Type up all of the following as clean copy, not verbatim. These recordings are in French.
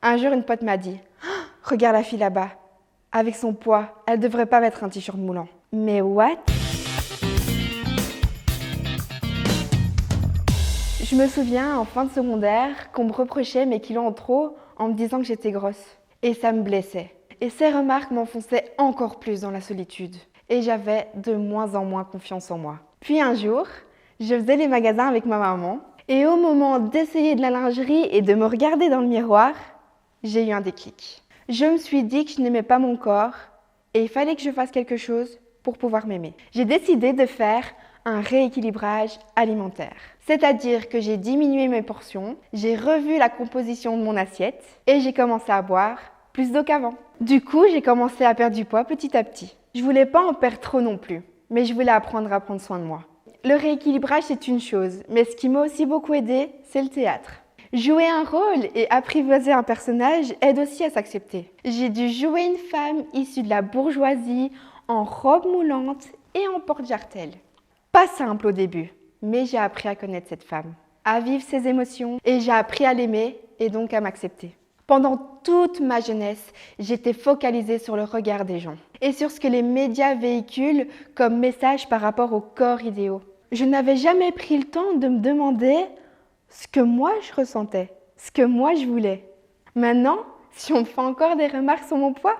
Un jour, une pote m'a dit « Oh, regarde la fille là-bas. Avec son poids, elle devrait pas mettre un t-shirt moulant. » Mais what? Je me souviens, en fin de secondaire, qu'on me reprochait mes kilos en trop en me disant que j'étais grosse. Et ça me blessait. Et ces remarques m'enfonçaient encore plus dans la solitude. Et j'avais de moins en moins confiance en moi. Puis un jour, je faisais les magasins avec ma maman. Et au moment d'essayer de la lingerie et de me regarder dans le miroir, j'ai eu un déclic. Je me suis dit que je n'aimais pas mon corps et il fallait que je fasse quelque chose pour pouvoir m'aimer. J'ai décidé de faire un rééquilibrage alimentaire. C'est-à-dire que j'ai diminué mes portions, j'ai revu la composition de mon assiette et j'ai commencé à boire plus d'eau qu'avant. Du coup, j'ai commencé à perdre du poids petit à petit. Je voulais pas en perdre trop non plus, mais je voulais apprendre à prendre soin de moi. Le rééquilibrage, c'est une chose, mais ce qui m'a aussi beaucoup aidé, c'est le théâtre. Jouer un rôle et apprivoiser un personnage aide aussi à s'accepter. J'ai dû jouer une femme issue de la bourgeoisie, en robe moulante et en porte-jartelle. Pas simple au début, mais j'ai appris à connaître cette femme, à vivre ses émotions et j'ai appris à l'aimer et donc à m'accepter. Pendant toute ma jeunesse, j'étais focalisée sur le regard des gens et sur ce que les médias véhiculent comme message par rapport aux corps idéaux. Je n'avais jamais pris le temps de me demander ce que moi je ressentais, ce que moi je voulais. Maintenant, si on me fait encore des remarques sur mon poids,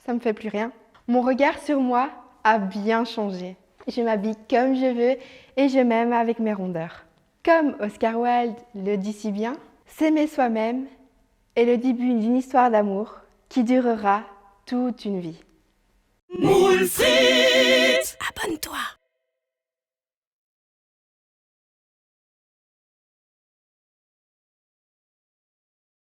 ça me fait plus rien. Mon regard sur moi a bien changé. Je m'habille comme je veux et je m'aime avec mes rondeurs. Comme Oscar Wilde le dit si bien, s'aimer soi-même est le début d'une histoire d'amour qui durera toute une vie. Moule frites, abonne-toi.